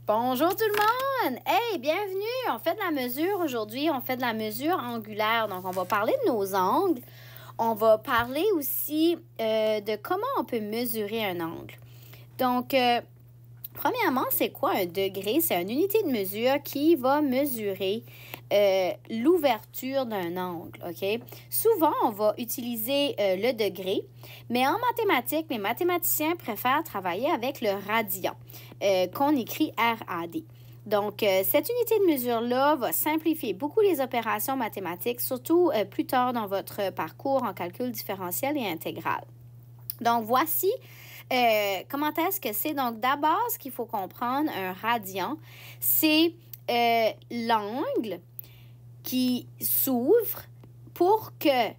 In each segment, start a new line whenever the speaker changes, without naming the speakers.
Bonjour tout le monde! Hey, bienvenue! On fait de la mesure aujourd'hui, on fait de la mesure angulaire. Donc, on va parler de nos angles. On va parler aussi de comment on peut mesurer un angle. Donc, premièrement, c'est quoi un degré? C'est une unité de mesure qui va mesurer l'ouverture d'un angle, OK? Souvent, on va utiliser le degré, mais en mathématiques, les mathématiciens préfèrent travailler avec le radian, qu'on écrit RAD. Donc, cette unité de mesure-là va simplifier beaucoup les opérations mathématiques, surtout plus tard dans votre parcours en calcul différentiel et intégral. Donc, voici comment est-ce que c'est. Donc, d'abord, ce qu'il faut comprendre, un radian, c'est l'angle qui s'ouvre pour que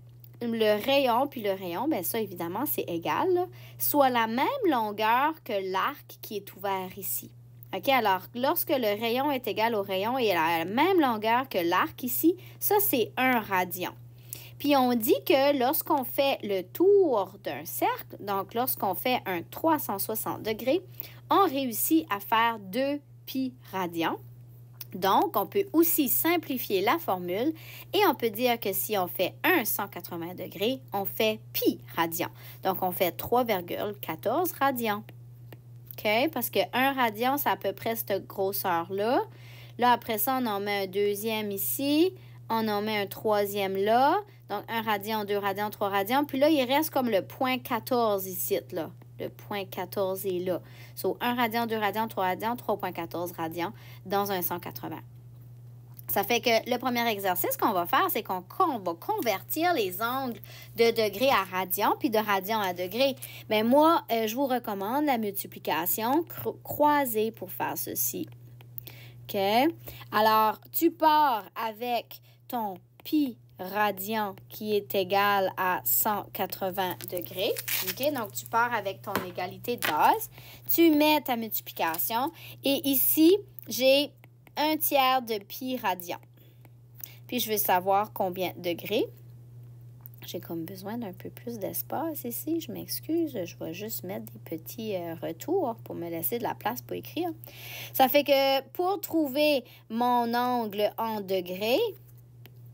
le rayon, puis le rayon, bien ça, évidemment, c'est égal, là, soit la même longueur que l'arc qui est ouvert ici. OK? Alors, lorsque le rayon est égal au rayon et a la même longueur que l'arc ici, ça, c'est un radian. Puis, on dit que lorsqu'on fait le tour d'un cercle, donc lorsqu'on fait un 360 degrés, on réussit à faire 2 pi radians. Donc, on peut aussi simplifier la formule et on peut dire que si on fait un 180 degrés, on fait pi radian. Donc, on fait 3,14 radians. OK? Parce que 1 radian, c'est à peu près cette grosseur-là. Là, après ça, on en met un deuxième ici. On en met un troisième là. Donc, 1 radian, 2 radians, 3 radians. Puis là, il reste comme le point 14 ici, là. Le point 14 est là. So, 1 radian, 2 radians, 3 radians, 3,14 radians dans un 180. Ça fait que le premier exercice qu'on va faire, c'est qu'on va convertir les angles de degrés à radians, puis de radians à degrés. Mais moi, je vous recommande la multiplication croisée pour faire ceci. OK? Alors, tu pars avec ton pi radian qui est égal à 180 degrés. OK? Donc, tu pars avec ton égalité de base. Tu mets ta multiplication. Et ici, j'ai 1/3 de pi radian. Puis, je veux savoir combien de degrés. J'ai comme besoin d'un peu plus d'espace ici. Je m'excuse. Je vais juste mettre des petits retours pour me laisser de la place pour écrire. Ça fait que pour trouver mon angle en degrés,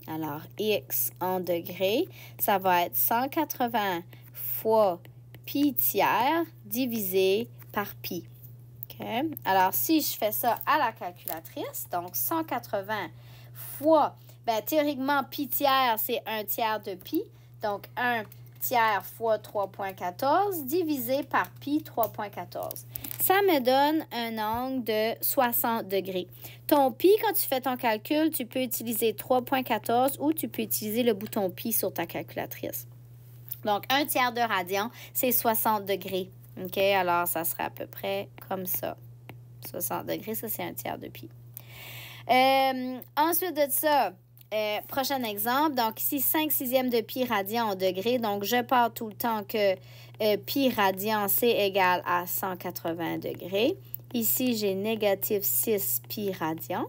alors x en degrés, ça va être 180 fois pi tiers divisé par pi. Okay? Alors, si je fais ça à la calculatrice, donc 180 fois, bien, théoriquement, pi tiers, c'est 1/3 de pi. Donc, 1/3 fois 3,14 divisé par pi 3,14. Ça me donne un angle de 60 degrés. Ton pi, quand tu fais ton calcul, tu peux utiliser 3,14 ou tu peux utiliser le bouton pi sur ta calculatrice. Donc, 1/3 de radian, c'est 60 degrés. OK? Alors, ça serait à peu près comme ça. 60 degrés, ça, c'est 1/3 de pi. Ensuite de ça, prochain exemple. Donc, ici, 5/6 de pi radian en degrés. Donc, je pars tout le temps que pi radian, c'est égal à 180 degrés. Ici, j'ai négatif 6 pi radian.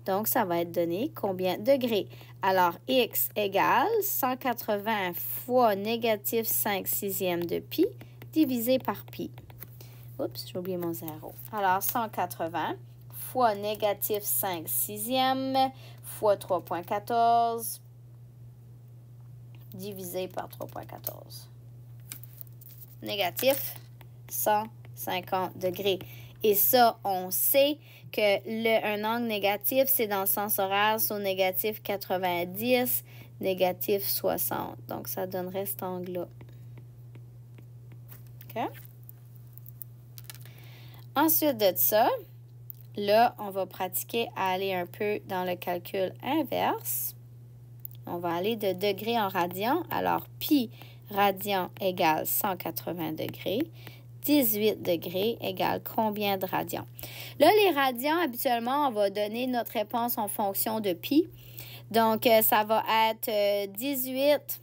Donc, ça va être donné combien de degrés? Alors, x égale 180 fois négatif 5/6 de pi divisé par pi. Oups, j'ai oublié mon zéro. Alors, 180 fois négatif 5/6 fois 3,14 divisé par 3,14. Négatif 150 degrés. Et ça, on sait que un angle négatif, c'est dans le sens horaire, sur négatif 90, négatif 60. Donc, ça donnerait cet angle-là. OK? Ensuite de ça, là, on va pratiquer à aller un peu dans le calcul inverse. On va aller de degrés en radians. Alors, pi radian égale 180 degrés. 18 degrés égale combien de radians? Là, les radians, habituellement, on va donner notre réponse en fonction de pi. Donc, ça va être 18.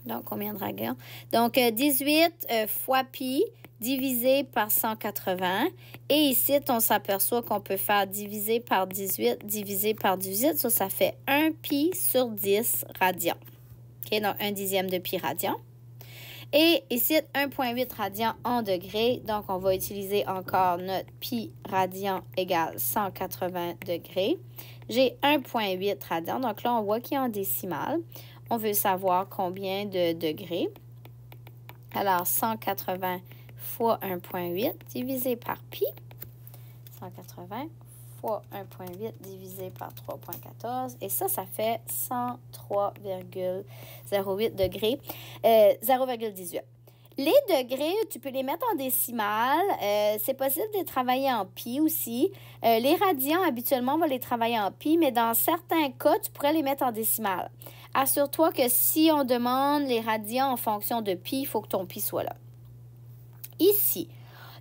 Donc, combien de radians? Donc, 18 fois pi divisé par 180. Et ici, on s'aperçoit qu'on peut faire diviser par 18, divisé par 18. Ça fait 1 pi sur 10 radians. OK, donc 1/10 de pi radian. Et ici, 1,8 radian en degrés. Donc, on va utiliser encore notre pi radian égale 180 degrés. J'ai 1,8 radian. Donc là, on voit qu'il est en décimale. On veut savoir combien de degrés. Alors, 180 fois 1,8 divisé par pi. 180 fois 1,8 divisé par 3,14. Et ça fait 103,08 degrés. 0,18. Les degrés, tu peux les mettre en décimale. C'est possible de les travailler en pi aussi. Les radians, habituellement, on va les travailler en pi, mais dans certains cas, tu pourrais les mettre en décimale. Assure-toi que si on demande les radians en fonction de pi, il faut que ton pi soit là. Ici,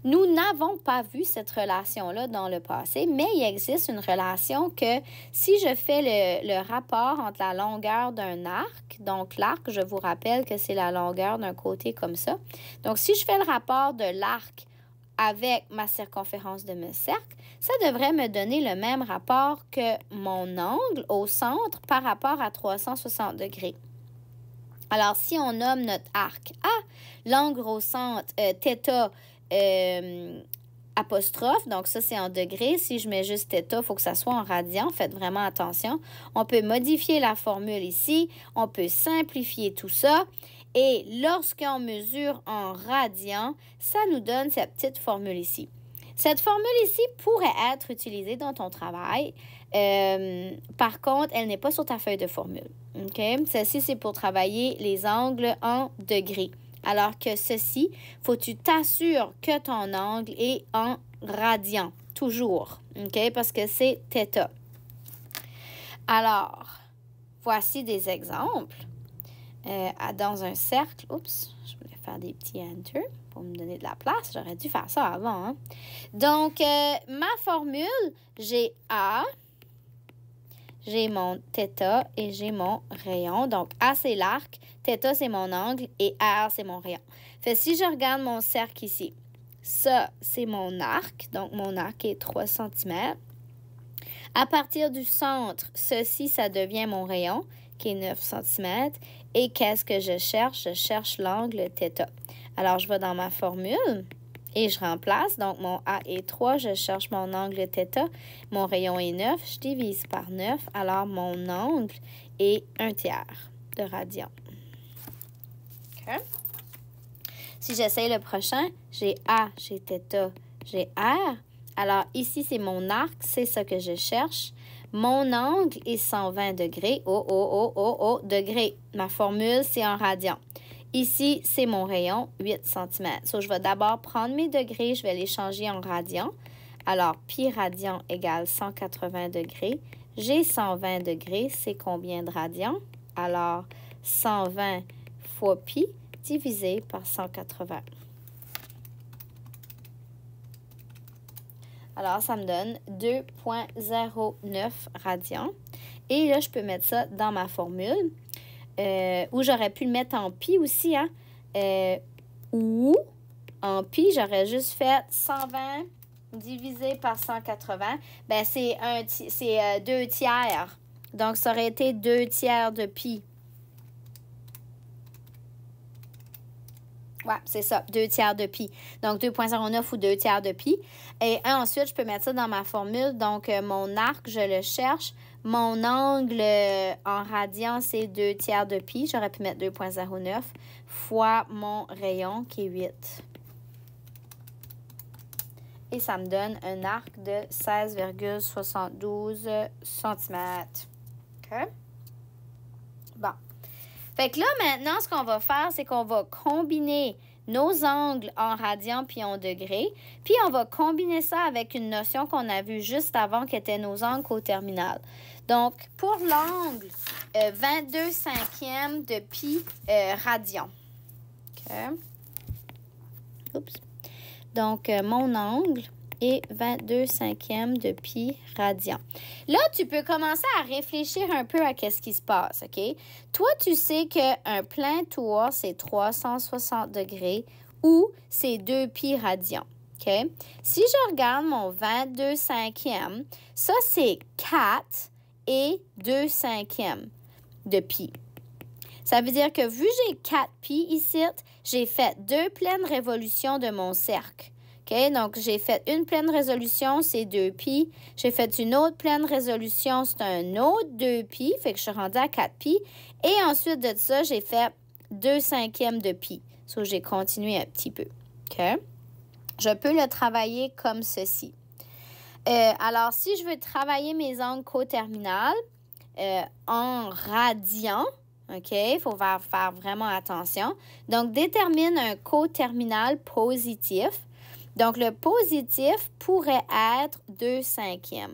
nous n'avons pas vu cette relation-là dans le passé, mais il existe une relation que si je fais le rapport entre la longueur d'un arc, donc l'arc, je vous rappelle que c'est la longueur d'un côté comme ça. Donc, si je fais le rapport de l'arc avec ma circonférence de mon cercle, ça devrait me donner le même rapport que mon angle au centre par rapport à 360 degrés. Alors, si on nomme notre arc A, l'angle au centre, θ, apostrophe, donc ça c'est en degrés. Si je mets juste θ, il faut que ça soit en radian. Faites vraiment attention. On peut modifier la formule ici. On peut simplifier tout ça. Et lorsqu'on mesure en radian, ça nous donne cette petite formule ici. Cette formule ici pourrait être utilisée dans ton travail. Par contre, elle n'est pas sur ta feuille de formule. Okay? Celle-ci, c'est pour travailler les angles en degrés. Alors que ceci, il faut que tu t'assures que ton angle est en radian, toujours, OK? Parce que c'est θ. Alors, voici des exemples. Dans un cercle, oups, je voulais faire des petits enter pour me donner de la place. J'aurais dû faire ça avant, hein? Donc, ma formule, j'ai A, j'ai mon θ et j'ai mon rayon. Donc, A, c'est l'arc, θ, c'est mon angle et R, c'est mon rayon. Fait si je regarde mon cercle ici, ça, c'est mon arc. Donc, mon arc est 3 cm. À partir du centre, ceci, ça devient mon rayon, qui est 9 cm. Et qu'est-ce que je cherche? Je cherche l'angle θ. Alors, je vais dans ma formule et je remplace. Donc, mon A est 3, je cherche mon angle θ. Mon rayon est 9, je divise par 9. Alors, mon angle est 1/3 de radian. OK? Si j'essaye le prochain, j'ai A, j'ai θ, j'ai R. Alors, ici, c'est mon arc, c'est ça que je cherche. Mon angle est 120 degrés. Degrés. Ma formule, c'est en radian. Ici, c'est mon rayon, 8 cm. So, je vais d'abord prendre mes degrés, je vais les changer en radian. Alors, pi radian égale 180 degrés. J'ai 120 degrés, c'est combien de radians? Alors, 120 fois pi divisé par 180. Alors, ça me donne 2,09 radians. Et là, je peux mettre ça dans ma formule. Ou j'aurais pu le mettre en pi aussi, hein? Ou en pi, j'aurais juste fait 120 divisé par 180. Ben, c'est 2/3. Donc, ça aurait été 2/3 de pi. Ouais, c'est ça, 2/3 de pi. Donc, 2,09 ou 2/3 de pi. Et ensuite, je peux mettre ça dans ma formule. Donc, mon arc, je le cherche. Mon angle en radian, c'est 2/3 de pi. J'aurais pu mettre 2,09 fois mon rayon, qui est 8. Et ça me donne un arc de 16,72 cm. OK? Bon. Fait que là, maintenant, ce qu'on va faire, c'est qu'on va combiner nos angles en radian puis en degrés. Puis, on va combiner ça avec une notion qu'on a vue juste avant, qui était nos angles coterminales. Donc, pour l'angle, 22 cinquièmes de pi radian. OK. Oups. Donc, mon angle est 22 cinquièmes de pi radian. Là, tu peux commencer à réfléchir un peu à ce qui se passe, OK? Toi, tu sais qu'un plein tour, c'est 360 degrés ou c'est 2 pi radian, OK? Si je regarde mon 22 cinquièmes, ça, c'est 4 et 2 cinquièmes de pi. Ça veut dire que vu que j'ai 4 pi ici, j'ai fait 2 pleines révolutions de mon cercle. OK? Donc, j'ai fait une pleine résolution, c'est 2π. J'ai fait une autre pleine résolution, c'est un autre 2π. Fait que je suis rendue à 4π. Et ensuite de ça, j'ai fait 2/5 de π. So, j'ai continué un petit peu. OK? Je peux le travailler comme ceci. Alors, si je veux travailler mes angles coterminales en radians, OK, il faut faire vraiment attention. Donc, détermine un coterminal positif. Donc, le positif pourrait être 2/5.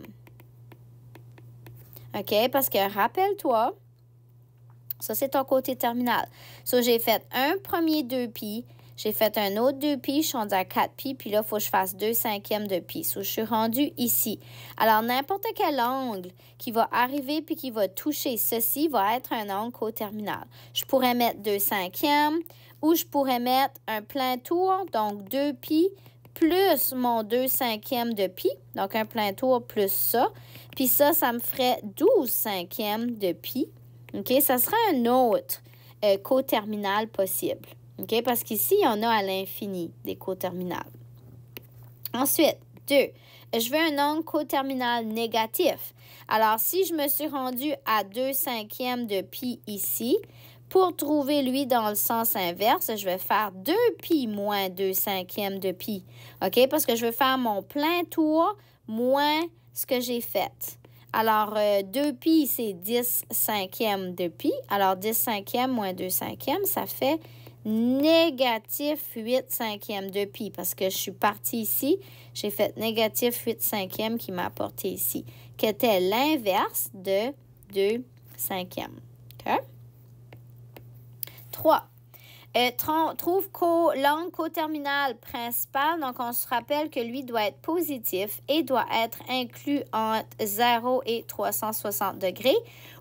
OK, parce que rappelle-toi, ça, c'est ton côté terminal. So, j'ai fait un premier 2π, j'ai fait un autre 2π, je suis rendue à 4π, puis là, il faut que je fasse 2/5 de π. So, je suis rendue ici. Alors, n'importe quel angle qui va arriver puis qui va toucher ceci va être un angle coterminal. Je pourrais mettre 2/5 ou je pourrais mettre un plein tour, donc 2π plus mon 2/5 de π, donc un plein tour plus ça. Puis ça me ferait 12/5 de π. OK? Ça serait un autre coterminal possible. OK? Parce qu'ici, il y en a à l'infini des coterminales. Ensuite, 2. Je veux un angle coterminal négatif. Alors, si je me suis rendue à 2/5 de π ici, pour trouver lui dans le sens inverse, je vais faire 2π moins 2/5 de π. OK? Parce que je veux faire mon plein tour moins ce que j'ai fait. Alors, 2π, c'est 10/5 de π. Alors, 10/5 moins 2/5, ça fait négatif 8/5 de π. Parce que je suis partie ici, j'ai fait négatif 8/5 qui m'a apporté ici, qui était l'inverse de 2/5. OK? 3. Trouve l'angle coterminal principal. Donc, on se rappelle que lui doit être positif et doit être inclus entre 0 et 360 degrés.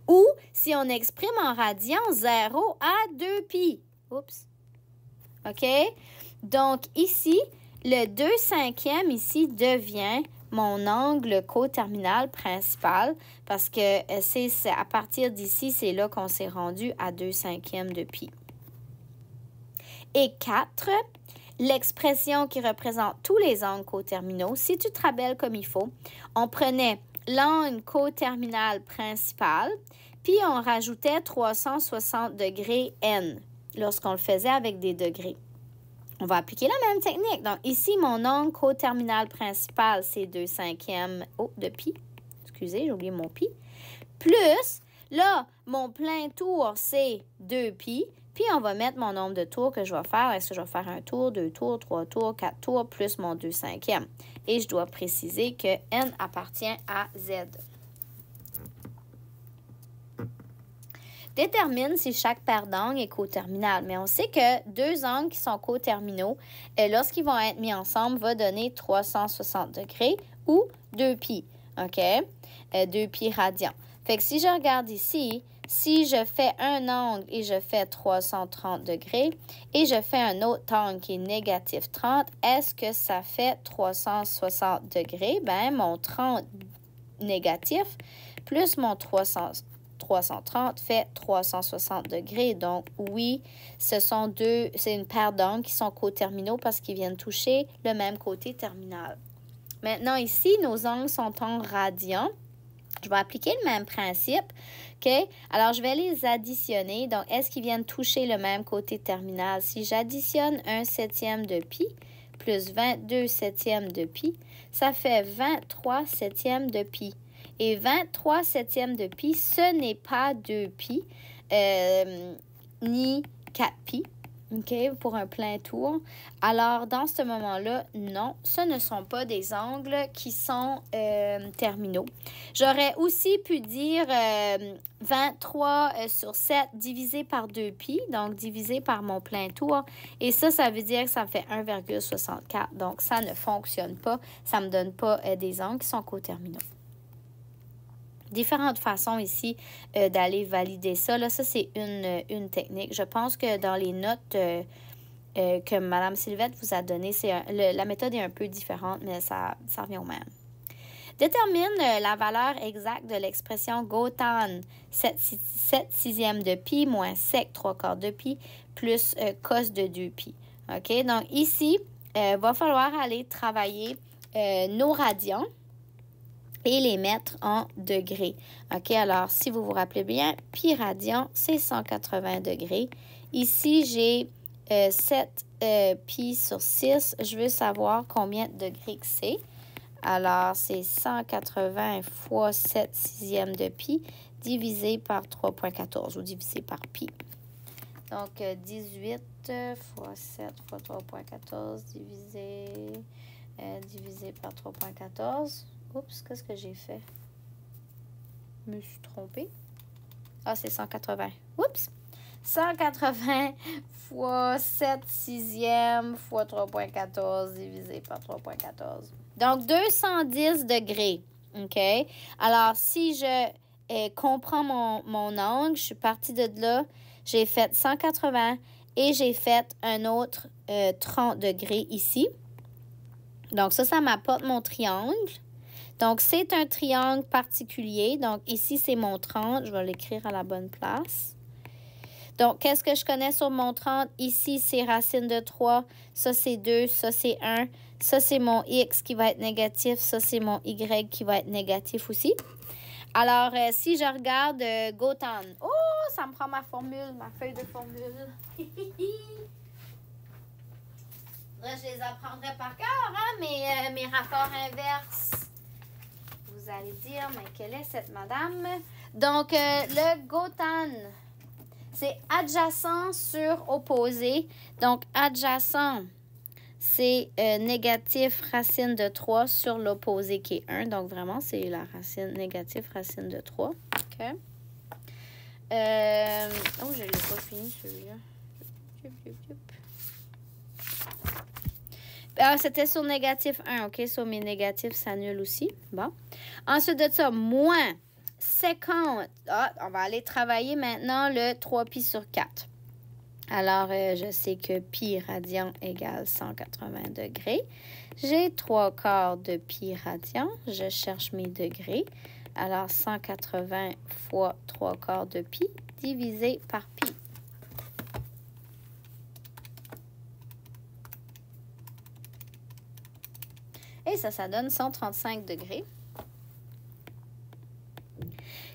Ou, si on exprime en radians, 0 à 2π. Oups. OK? Donc, ici, le 2/5 ici devient mon angle coterminal principal parce que c'est à partir d'ici, c'est là qu'on s'est rendu à 2/5 de π. Et 4, l'expression qui représente tous les angles coterminaux. Si tu te rappelles comme il faut, on prenait l'angle coterminal principal, puis on rajoutait 360 degrés n lorsqu'on le faisait avec des degrés. On va appliquer la même technique. Donc, ici, mon angle coterminal principal, c'est 2/5 de π. Excusez, j'ai oublié mon π. Plus, là, mon plein tour, c'est 2π. Puis, on va mettre mon nombre de tours que je vais faire. Est-ce que je vais faire un tour, 2 tours, 3 tours, 4 tours, plus mon 2/5. Et je dois préciser que n appartient à z. Détermine si chaque paire d'angles est coterminale. Mais on sait que 2 angles qui sont coterminaux, lorsqu'ils vont être mis ensemble, va donner 360 degrés ou 2π. OK? 2π radians. Fait que si je regarde ici, si je fais un angle et je fais 330 degrés et je fais un autre angle qui est négatif 30, est-ce que ça fait 360 degrés? Bien, mon 30 négatif plus mon 330 fait 360 degrés. Donc, oui, c'est une paire d'angles qui sont coterminaux parce qu'ils viennent toucher le même côté terminal. Maintenant, ici, nos angles sont en radians. Je vais appliquer le même principe. OK? Alors, je vais les additionner. Donc, est-ce qu'ils viennent toucher le même côté terminal? Si j'additionne 1/7 de π plus 22/7 de π, ça fait 23/7 de π. Et 23/7 de π, ce n'est pas 2π ni 4π. OK, pour un plein tour. Alors, dans ce moment-là, non, ce ne sont pas des angles qui sont terminaux. J'aurais aussi pu dire 23/7 divisé par 2π, donc divisé par mon plein tour. Et ça veut dire que ça me fait 1,64. Donc, ça ne fonctionne pas. Ça ne me donne pas des angles qui sont coterminaux. Différentes façons ici d'aller valider ça. Là, ça, c'est une technique. Je pense que dans les notes que Mme Sylvette vous a données, la méthode est un peu différente, mais ça revient au même. Détermine la valeur exacte de l'expression gotan, 7/6 de pi moins sec 3/4 de pi plus cos de 2 pi. OK? Donc, ici, va falloir aller travailler nos radians et les mettre en degrés. OK? Alors, si vous vous rappelez bien, pi radian, c'est 180 degrés. Ici, j'ai 7 pi sur 6. Je veux savoir combien de degrés que c'est. Alors, c'est 180 fois 7/6 de pi divisé par 3,14 ou divisé par pi. Donc, 18 fois 7 fois 3,14 divisé par 3,14. Oups, qu'est-ce que j'ai fait? Je me suis trompée. Ah, c'est 180. Oups! 180 fois 7/6 fois 3,14 divisé par 3,14. Donc, 210 degrés. OK? Alors, si je comprends mon angle, je suis partie de là, j'ai fait 180 et j'ai fait un autre 30 degrés ici. Donc, ça m'apporte mon triangle. Donc, c'est un triangle particulier. Donc, ici, c'est mon 30. Je vais l'écrire à la bonne place. Donc, qu'est-ce que je connais sur mon 30? Ici, c'est racine de 3. Ça, c'est 2. Ça, c'est 1. Ça, c'est mon X qui va être négatif. Ça, c'est mon Y qui va être négatif aussi. Alors, si je regarde gotan. Oh, ça me prend ma formule, ma feuille de formule. Là, je les apprendrai par cœur, hein, mes rapports inverses. Vous allez dire, mais quelle est cette madame? Donc, le gotan, c'est adjacent sur opposé. Donc, adjacent, c'est négatif racine de 3 sur l'opposé qui est 1. Donc, vraiment, c'est la racine négative racine de 3. OK. Oh, je ne l'ai pas fini, celui-là. Ah, c'était sur négatif 1, OK? Sur mes négatifs s'annulent aussi. Bon. Ensuite de ça, moins 50. Ah, on va aller travailler maintenant le 3 pi sur 4. Alors, je sais que pi radian égale 180 degrés. J'ai 3/4 de pi radian. Je cherche mes degrés. Alors, 180 fois 3/4 de pi divisé par pi. Et ça donne 135 degrés.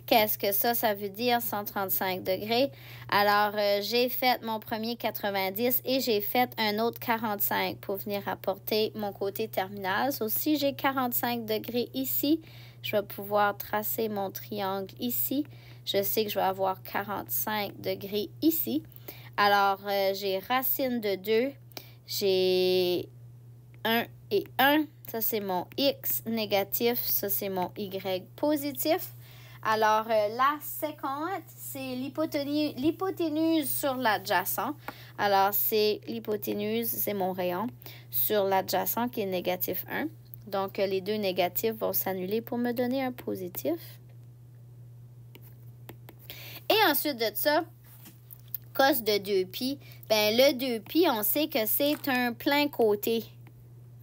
Qu'est-ce que ça veut dire, 135 degrés? Alors, j'ai fait mon premier 90 et j'ai fait un autre 45 pour venir apporter mon côté terminal. So, si j'ai 45 degrés ici, je vais pouvoir tracer mon triangle ici. Je sais que je vais avoir 45 degrés ici. Alors, j'ai racine de 2. J'ai 1 et 1. Ça, c'est mon X négatif. Ça, c'est mon Y positif. Alors, la 50, c'est l'hypoténuse sur l'adjacent. Alors, c'est l'hypoténuse, c'est mon rayon, sur l'adjacent qui est négatif 1. Donc, les deux négatifs vont s'annuler pour me donner un positif. Et ensuite de ça, cos de 2pi. Bien, le 2pi, on sait que c'est un plein côté.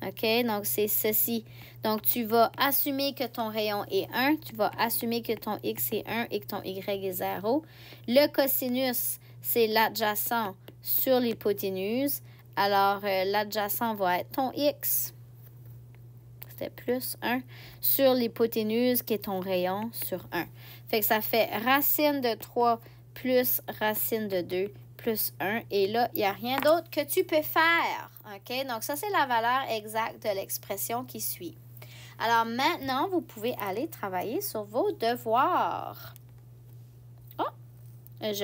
OK? Donc, c'est ceci. Donc, tu vas assumer que ton rayon est 1. Tu vas assumer que ton X est 1 et que ton Y est 0. Le cosinus, c'est l'adjacent sur l'hypoténuse. Alors, l'adjacent va être ton X. C'était plus 1 sur l'hypoténuse qui est ton rayon sur 1. Fait que ça fait racine de 3 plus racine de 2 plus 1. Et là, il n'y a rien d'autre que tu peux faire. OK? Donc, ça, c'est la valeur exacte de l'expression qui suit. Alors, maintenant, vous pouvez aller travailler sur vos devoirs. Oh! Je